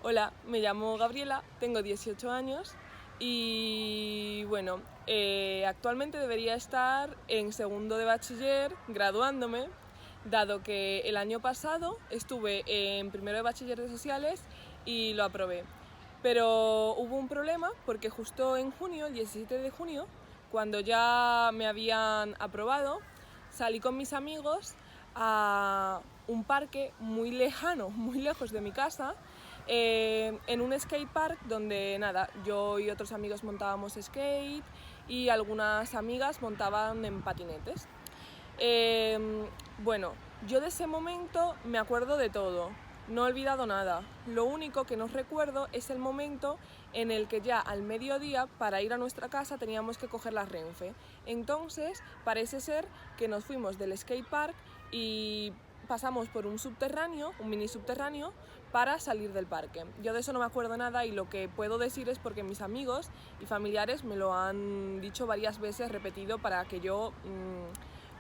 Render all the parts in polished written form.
Hola, me llamo Gabriela, tengo 18 años y bueno, actualmente debería estar en segundo de bachiller graduándome, dado que el año pasado estuve en primero de bachiller de sociales y lo aprobé. Pero hubo un problema porque justo en junio, el 17 de junio, cuando ya me habían aprobado, salí con mis amigos a un parque muy lejano, muy lejos de mi casa, en un skate park donde nada, yo y otros amigos montábamos skate y algunas amigas montaban en patinetes. Bueno, yo de ese momento me acuerdo de todo, no he olvidado nada. Lo único que no recuerdo es el momento en el que ya al mediodía, para ir a nuestra casa, teníamos que coger la Renfe. Entonces, parece ser que nos fuimos del skate park y pasamos por un subterráneo, un mini subterráneo, para salir del parque. Yo de eso no me acuerdo nada y lo que puedo decir es porque mis amigos y familiares me lo han dicho varias veces, repetido, para que yo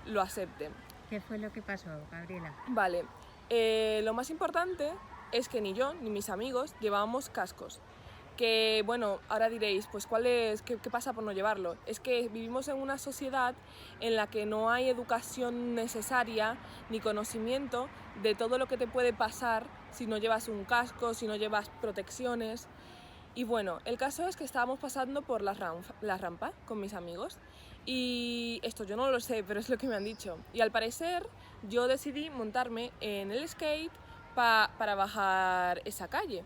lo acepte. ¿Qué fue lo que pasó, Gabriela? Vale, lo más importante es que ni yo ni mis amigos llevábamos cascos. Que bueno, ahora diréis, pues ¿qué pasa por no llevarlo? Es que vivimos en una sociedad en la que no hay educación necesaria ni conocimiento de todo lo que te puede pasar si no llevas un casco, si no llevas protecciones. Y bueno, el caso es que estábamos pasando por la rampa con mis amigos y esto yo no lo sé, pero es lo que me han dicho. Y al parecer yo decidí montarme en el skate para bajar esa calle.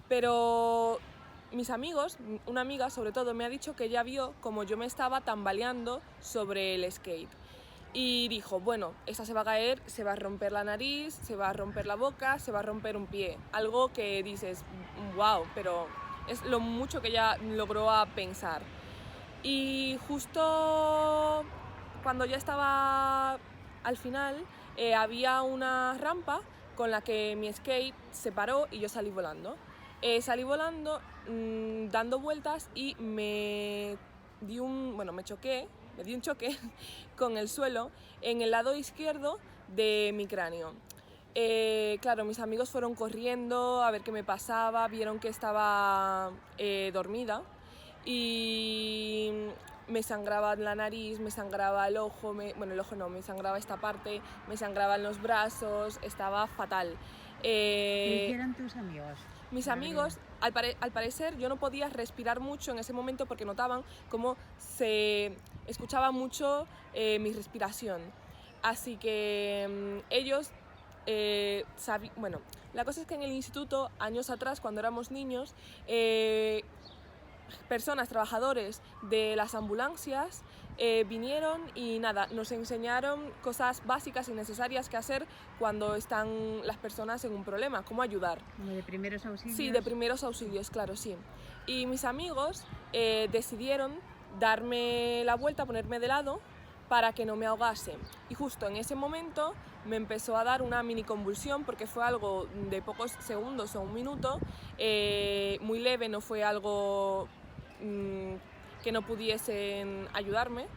Pero mis amigos, una amiga sobre todo, me ha dicho que ya vio como yo me estaba tambaleando sobre el skate. Y dijo, bueno, esta se va a caer, se va a romper la nariz, se va a romper la boca, se va a romper un pie. Algo que dices, wow, pero es lo mucho que ella logró a pensar. Y justo cuando ya estaba al final, había una rampa con la que mi skate se paró y yo salí volando. Salí volando, dando vueltas y me di me choqué, me di un choque con el suelo en el lado izquierdo de mi cráneo. Claro, mis amigos fueron corriendo a ver qué me pasaba, vieron que estaba dormida y me sangraba la nariz, me sangraba el ojo, bueno, el ojo no, me sangraba esta parte, me sangraban los brazos, estaba fatal. ¿Qué hicieron tus amigos? Mis Gabriela? amigos, al parecer, yo no podía respirar mucho en ese momento porque notaban cómo se escuchaba mucho mi respiración. Así que ellos, bueno, la cosa es que en el instituto, años atrás, cuando éramos niños, personas, trabajadores de las ambulancias vinieron y nada, nos enseñaron cosas básicas y necesarias que hacer cuando están las personas en un problema, cómo ayudar. ¿Como de primeros auxilios? Sí, de primeros auxilios, claro, sí. Y mis amigos decidieron darme la vuelta, ponerme de lado para que no me ahogase. Y justo en ese momento me empezó a dar una mini convulsión porque fue algo de pocos segundos o un minuto, muy leve, no fue algo que no pudiesen ayudarme.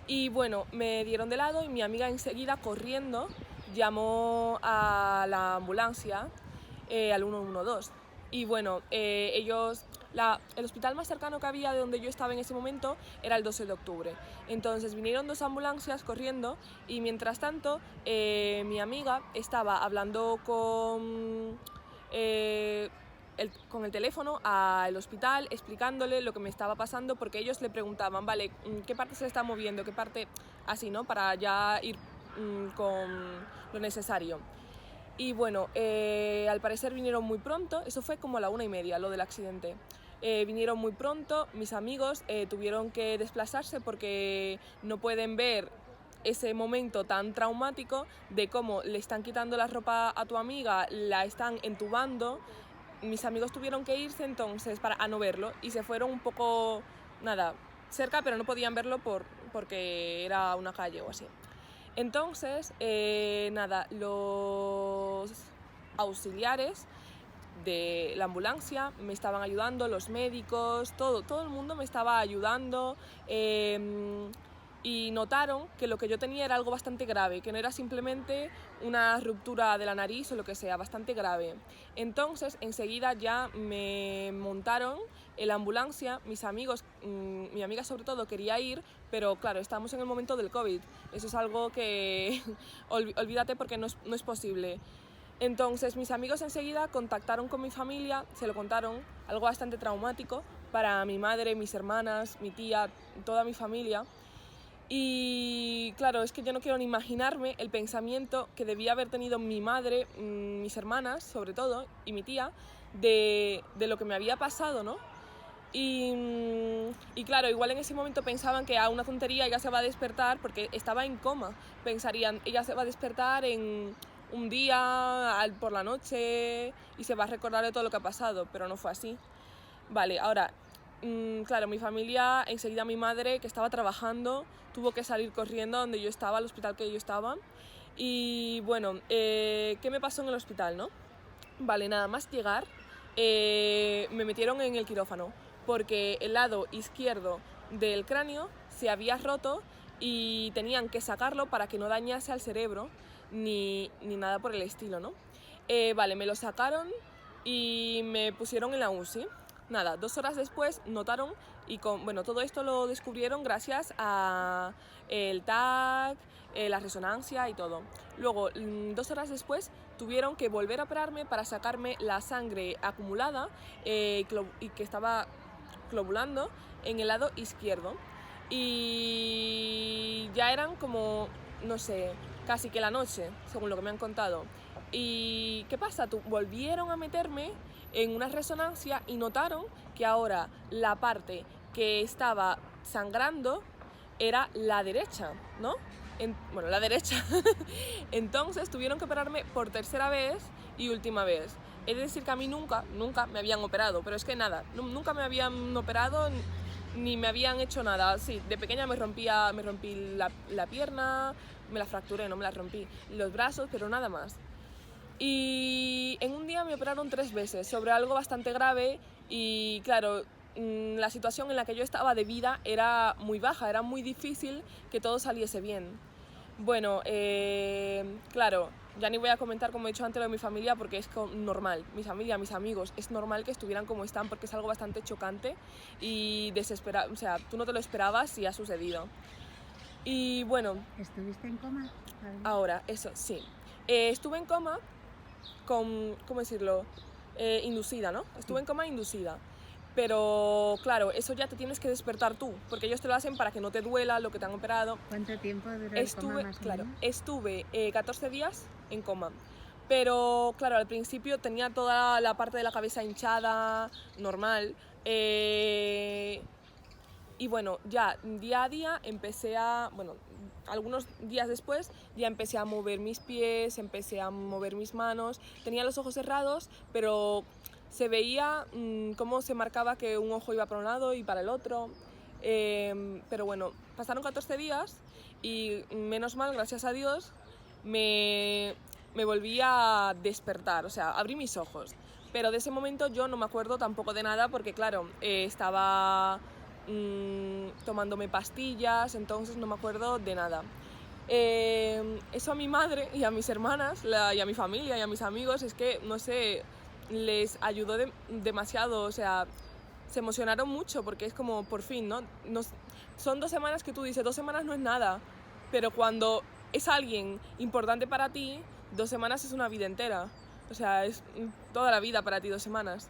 Y bueno, me dieron de lado y mi amiga enseguida corriendo llamó a la ambulancia, al 112. Y bueno, el hospital más cercano que había de donde yo estaba en ese momento era el 12 de octubre. Entonces vinieron dos ambulancias corriendo y mientras tanto mi amiga estaba hablando con el teléfono al hospital explicándole lo que me estaba pasando porque ellos le preguntaban, vale, ¿qué parte se está moviendo? ¿Qué parte? Así, ¿no? Para ya ir con lo necesario. Y bueno, al parecer vinieron muy pronto, eso fue como a la 1:30, lo del accidente. Vinieron muy pronto, mis amigos tuvieron que desplazarse porque no pueden ver ese momento tan traumático de cómo le están quitando la ropa a tu amiga, la están entubando. Mis amigos tuvieron que irse entonces a no verlo y se fueron un poco, nada, cerca, pero no podían verlo porque era una calle o así. Entonces, nada, los auxiliares de la ambulancia me estaban ayudando, los médicos, todo el mundo me estaba ayudando. y notaron que lo que yo tenía era algo bastante grave, que no era simplemente una ruptura de la nariz o lo que sea, bastante grave. Entonces, enseguida ya me montaron en la ambulancia, mis amigos, mi amiga sobre todo quería ir, pero claro, estamos en el momento del COVID, eso es algo que olvídate porque no es posible. Entonces mis amigos enseguida contactaron con mi familia, se lo contaron, algo bastante traumático para mi madre, mis hermanas, mi tía, toda mi familia. Y claro, es que yo no quiero ni imaginarme el pensamiento que debía haber tenido mi madre, mis hermanas sobre todo, y mi tía, de lo que me había pasado, ¿no? Y claro, igual en ese momento pensaban que a una tontería ella se va a despertar porque estaba en coma. Pensarían, ella se va a despertar en un día por la noche y se va a recordar de todo lo que ha pasado, pero no fue así. Vale, ahora, claro, mi familia, enseguida mi madre, que estaba trabajando, tuvo que salir corriendo donde yo estaba, al hospital que yo estaba. Y bueno, ¿qué me pasó en el hospital, no? Vale, nada más llegar, me metieron en el quirófano porque el lado izquierdo del cráneo se había roto y tenían que sacarlo para que no dañase al cerebro ni nada por el estilo, ¿no? Vale, me lo sacaron y me pusieron en la UCI. Nada, 2 horas después notaron y bueno, todo esto lo descubrieron gracias a el TAC, la resonancia y todo. Luego, 2 horas después, tuvieron que volver a operarme para sacarme la sangre acumulada y que estaba globulando en el lado izquierdo. Y ya eran como, no sé, casi que la noche, según lo que me han contado. ¿Y qué pasa? Volvieron a meterme en una resonancia y notaron que ahora la parte que estaba sangrando era la derecha, ¿no? Bueno, la derecha. Entonces tuvieron que operarme por 3.ª vez y última vez. Es decir, que a mí nunca me habían operado, pero es que nada, nunca me habían operado ni me habían hecho nada. Sí, de pequeña me rompí la pierna, me la fracturé, no me la rompí, los brazos, pero nada más. Y en un día me operaron 3 veces sobre algo bastante grave y claro, la situación en la que yo estaba de vida era muy baja, era muy difícil que todo saliese bien. Bueno, claro, ya ni voy a comentar, como he dicho antes, lo de mi familia porque es normal. Mi familia, mis amigos, es normal que estuvieran como están porque es algo bastante chocante y desesperado. O sea, tú no te lo esperabas y ha sucedido. Y bueno... ¿Estuviste en coma? Ahora, eso, sí. Estuve en coma con, ¿cómo decirlo? Inducida, ¿no? Estuve en coma inducida. Pero claro, eso ya te tienes que despertar tú, porque ellos te lo hacen para que no te duela lo que te han operado. ¿Cuánto tiempo duró el coma más o menos? Estuve 14 días en coma. Pero claro, al principio tenía toda la parte de la cabeza hinchada, normal. Y bueno, ya día a día bueno, algunos días después ya empecé a mover mis pies, empecé a mover mis manos. Tenía los ojos cerrados, pero se veía cómo se marcaba que un ojo iba para un lado y para el otro. Pero bueno, pasaron 14 días y menos mal, gracias a Dios, me volví a despertar, o sea, abrí mis ojos. Pero de ese momento yo no me acuerdo tampoco de nada porque claro, estaba tomándome pastillas, entonces no me acuerdo de nada. Eso a mi madre y a mis hermanas y a mi familia y a mis amigos es que, no sé, les ayudó demasiado, o sea, se emocionaron mucho porque es como por fin, ¿no? Son 2 semanas que tú dices, 2 semanas no es nada, pero cuando es alguien importante para ti, 2 semanas es una vida entera, o sea, es toda la vida para ti 2 semanas.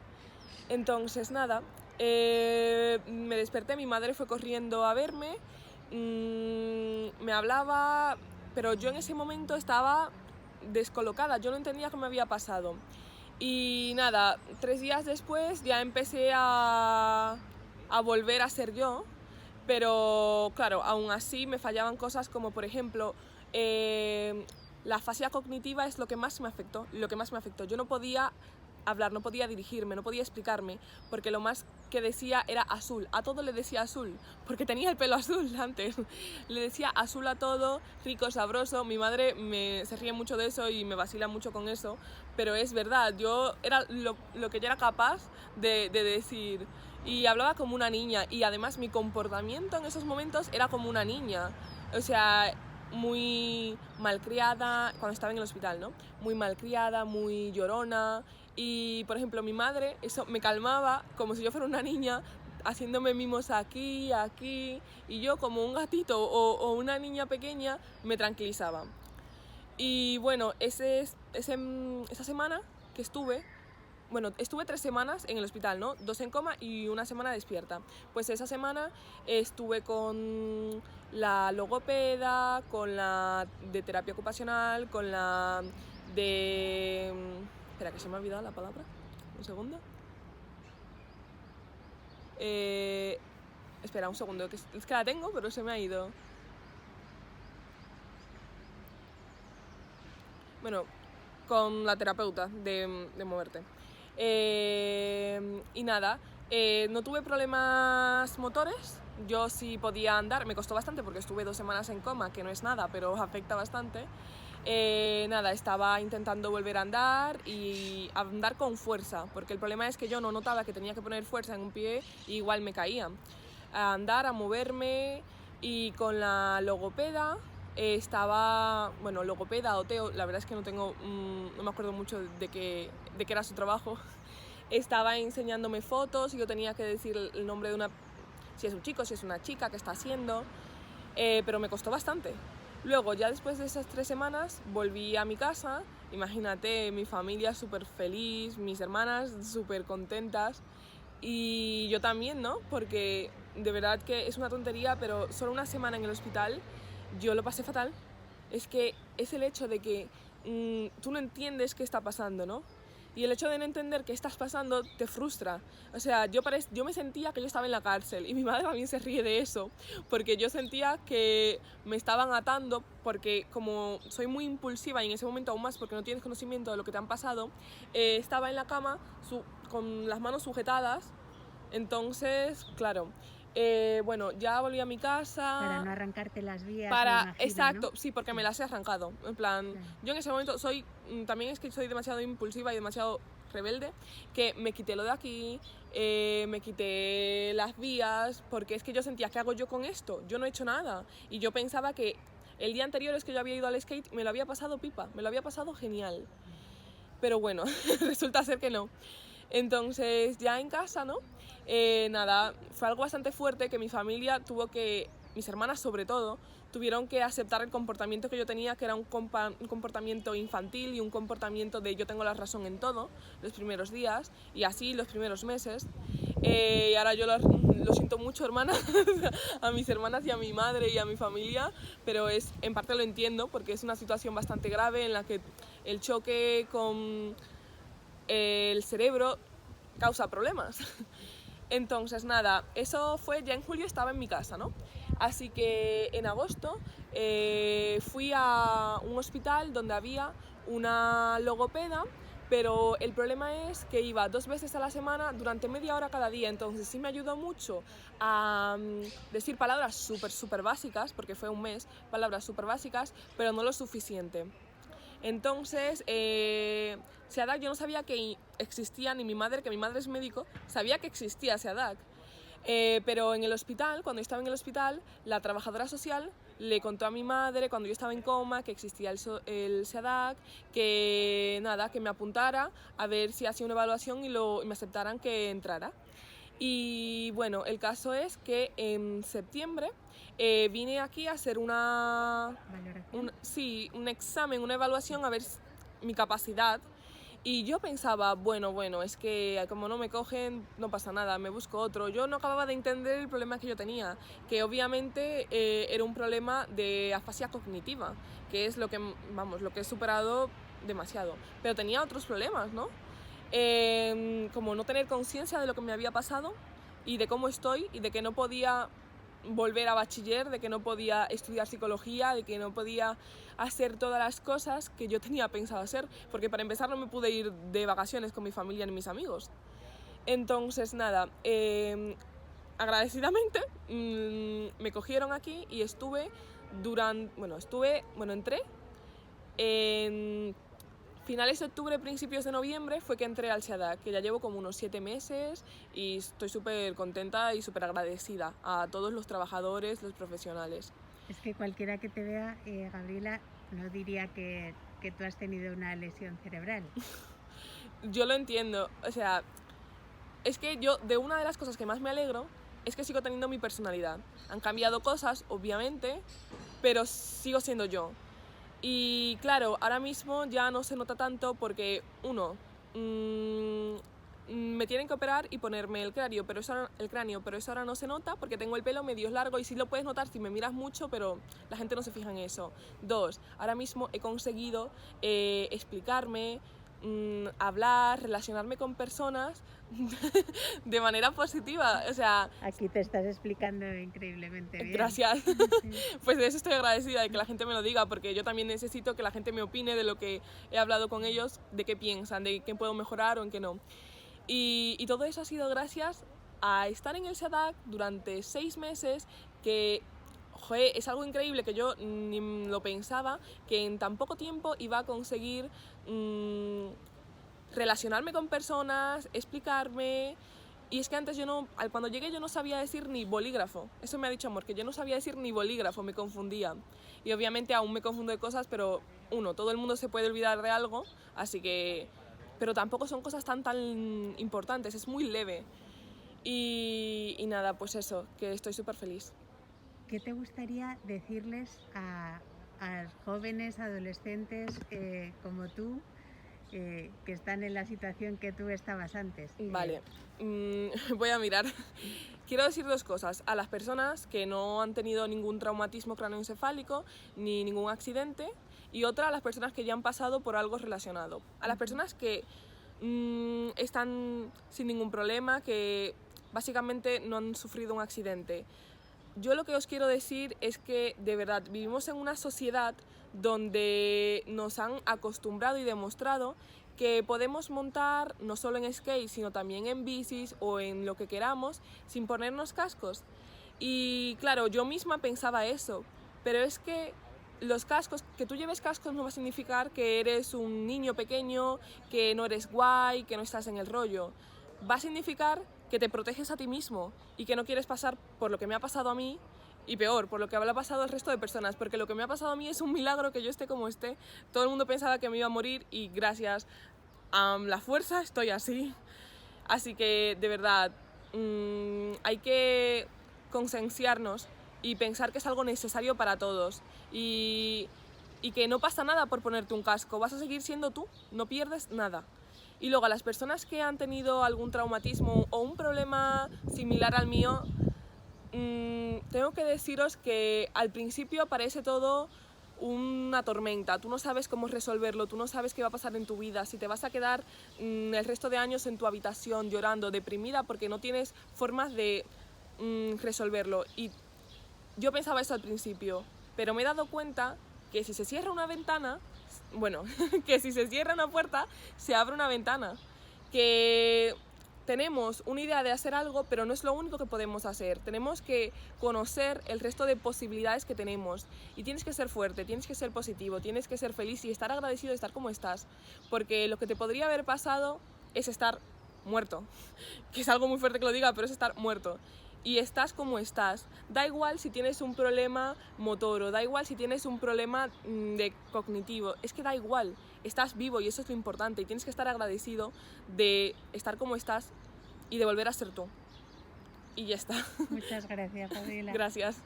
Entonces nada, me desperté, mi madre fue corriendo a verme, me hablaba, pero yo en ese momento estaba descolocada, yo no entendía qué me había pasado. Y nada, 3 días después ya empecé a volver a ser yo, pero claro, aún así me fallaban cosas como por ejemplo, la fascia cognitiva es lo que más me afectó, Yo no podía hablar, no podía dirigirme, no podía explicarme, porque lo más que decía era azul, a todo le decía azul, porque tenía el pelo azul antes, le decía azul a todo, rico, sabroso. Mi madre se ríe mucho de eso y me vacila mucho con eso, pero es verdad, yo era lo que yo era capaz de decir. y hablaba como una niña, y además mi comportamiento en esos momentos era como una niña, o sea, muy malcriada, cuando estaba en el hospital, ¿no? Muy malcriada, muy llorona, y por ejemplo mi madre, eso me calmaba como si yo fuera una niña, haciéndome mimos aquí, aquí, y yo como un gatito o una niña pequeña me tranquilizaba. Y bueno, esa semana que estuve, bueno, estuve 3 semanas en el hospital, ¿no? 2 en coma y una semana despierta. Pues esa semana estuve con la logopeda, con la de terapia ocupacional, con la de... Espera, que se me ha olvidado la palabra. Un segundo. Espera, un segundo, que es que la tengo, pero se me ha ido. Bueno, con la terapeuta de moverte. Y nada, no tuve problemas motores, yo sí podía andar, me costó bastante porque estuve 2 semanas en coma, que no es nada, pero afecta bastante. Nada, estaba intentando volver a andar y andar con fuerza, porque el problema es que yo no notaba que tenía que poner fuerza en un pie y igual me caía. A andar, a moverme, y con la logopeda estaba, bueno, logopeda o Teo, la verdad es que no me acuerdo mucho de qué era su trabajo. Estaba enseñándome fotos y yo tenía que decir el nombre de si es un chico, si es una chica, qué está haciendo, pero me costó bastante. Luego, ya después de esas 3 semanas, volví a mi casa, imagínate, mi familia súper feliz, mis hermanas súper contentas, y yo también, ¿no? Porque de verdad que es una tontería, pero solo una semana en el hospital yo lo pasé fatal. Es que es el hecho de que tú no entiendes qué está pasando, ¿no? Y el hecho de no entender qué estás pasando te frustra. O sea, yo me sentía que yo estaba en la cárcel, y mi madre también se ríe de eso, porque yo sentía que me estaban atando, porque como soy muy impulsiva, y en ese momento aún más porque no tienes conocimiento de lo que te han pasado, estaba en la cama con las manos sujetadas. Entonces, claro, bueno, ya volví a mi casa. Para no arrancarte las vías. Imagino, exacto, ¿no? sí, porque me las he arrancado. En plan, Claro. yo en ese momento también es que soy demasiado impulsiva y demasiado rebelde, que me quité lo de aquí, me quité las vías, porque es que yo sentía, ¿qué hago yo con esto? Yo no he hecho nada. Y yo pensaba que el día anterior es que yo había ido al skate y me lo había pasado pipa, me lo había pasado genial. Pero bueno, resulta ser que no. Entonces ya en casa, ¿no? Nada, fue algo bastante fuerte que mi familia mis hermanas sobre todo, tuvieron que aceptar el comportamiento que yo tenía, que era un comportamiento infantil y un comportamiento de yo tengo la razón en todo, los primeros días, y así los primeros meses. Y ahora yo lo siento mucho, hermanas, a mis hermanas y a mi madre y a mi familia, pero en parte lo entiendo, porque es una situación bastante grave en la que el choque con el cerebro causa problemas. Entonces nada, eso fue ya en julio, estaba en mi casa, ¿no? Así que en agosto fui a un hospital donde había una logopeda, pero el problema es que iba 2 veces a la semana durante media hora cada día. Entonces sí me ayudó mucho a decir palabras súper básicas, porque fue un mes, palabras súper básicas, pero no lo suficiente. Entonces, SEADAC yo no sabía que existía, ni mi madre, que mi madre es médico, sabía que existía SEADAC. Pero en el hospital, cuando yo estaba en el hospital, la trabajadora social le contó a mi madre, cuando yo estaba en coma, que existía el SEADAC, que nada, que me apuntara a ver si hacía una evaluación y me aceptaran que entrara. Y bueno, el caso es que en septiembre vine aquí a hacer un examen, una evaluación, a ver mi capacidad. Y yo pensaba, bueno, es que como no me cogen, no pasa nada, me busco otro. Yo no acababa de entender el problema que yo tenía, que obviamente era un problema de afasia cognitiva, que es lo que he superado demasiado. Pero tenía otros problemas, ¿no? Como no tener conciencia de lo que me había pasado y de cómo estoy, y de que no podía volver a bachiller, de que no podía estudiar psicología, de que no podía hacer todas las cosas que yo tenía pensado hacer, porque para empezar no me pude ir de vacaciones con mi familia ni mis amigos. Entonces nada, agradecidamente me cogieron aquí y entré en finales de octubre, principios de noviembre fue que entré al SEADAC, que ya llevo como unos 7 meses y estoy súper contenta y súper agradecida a todos los trabajadores, los profesionales. Es que cualquiera que te vea, Gabriela, no diría que tú has tenido una lesión cerebral. Yo lo entiendo, o sea, es que yo de una de las cosas que más me alegro es que sigo teniendo mi personalidad. Han cambiado cosas, obviamente, pero sigo siendo yo. Y claro, ahora mismo ya no se nota tanto porque, uno, me tienen que operar y ponerme el cráneo, pero eso ahora no se nota porque tengo el pelo medio largo y sí lo puedes notar si me miras mucho, pero la gente no se fija en eso. Dos, ahora mismo he conseguido explicarme, hablar, relacionarme con personas de manera positiva, o sea... Aquí te estás explicando increíblemente bien. Gracias. Pues de eso estoy agradecida, de que la gente me lo diga, porque yo también necesito que la gente me opine de lo que he hablado con ellos, de qué piensan, de qué puedo mejorar o en qué no. Y todo eso ha sido gracias a estar en el SEADAC durante 6 meses, que joder, es algo increíble que yo ni lo pensaba, que en tan poco tiempo iba a conseguir relacionarme con personas, explicarme. Y es que antes cuando llegué yo no sabía decir ni bolígrafo. Eso me ha dicho Amor, que yo no sabía decir ni bolígrafo, me confundía. Y obviamente aún me confundo de cosas, pero todo el mundo se puede olvidar de algo, así que... Pero tampoco son cosas tan importantes, es muy leve. Y nada, pues eso, que estoy súper feliz. ¿Qué te gustaría decirles a jóvenes, adolescentes como tú, que están en la situación que tú estabas antes? Vale, voy a mirar. Quiero decir 2 cosas. A las personas que no han tenido ningún traumatismo cráneoencefálico ni ningún accidente, y otra a las personas que ya han pasado por algo relacionado. A las personas que están sin ningún problema, que básicamente no han sufrido un accidente. Yo lo que os quiero decir es que de verdad vivimos en una sociedad donde nos han acostumbrado y demostrado que podemos montar no solo en skate, sino también en bicis o en lo que queramos sin ponernos cascos. Y claro, yo misma pensaba eso, pero es que los cascos, que tú lleves cascos no va a significar que eres un niño pequeño, que no eres guay, que no estás en el rollo. Va a significar que te proteges a ti mismo y que no quieres pasar por lo que me ha pasado a mí, y peor, por lo que habrá pasado al resto de personas, porque lo que me ha pasado a mí es un milagro que yo esté como esté. Todo el mundo pensaba que me iba a morir y gracias a la fuerza estoy así. Así que de verdad hay que concienciarnos y pensar que es algo necesario para todos y que no pasa nada por ponerte un casco, vas a seguir siendo tú, no pierdes nada. Y luego a las personas que han tenido algún traumatismo o un problema similar al mío, tengo que deciros que al principio parece todo una tormenta, tú no sabes cómo resolverlo, tú no sabes qué va a pasar en tu vida, si te vas a quedar el resto de años en tu habitación llorando, deprimida porque no tienes formas de resolverlo. Y yo pensaba eso al principio, pero me he dado cuenta que si se cierra una ventana, que si se cierra una puerta, se abre una ventana, que tenemos una idea de hacer algo, pero no es lo único que podemos hacer. Tenemos que conocer el resto de posibilidades que tenemos y tienes que ser fuerte, tienes que ser positivo, tienes que ser feliz y estar agradecido de estar como estás, porque lo que te podría haber pasado es estar muerto, que es algo muy fuerte que lo diga, pero es estar muerto. Y estás como estás. Da igual si tienes un problema motor o da igual si tienes un problema de cognitivo. Es que da igual. Estás vivo y eso es lo importante. Y tienes que estar agradecido de estar como estás y de volver a ser tú. Y ya está. Muchas gracias, Gabriela. Gracias.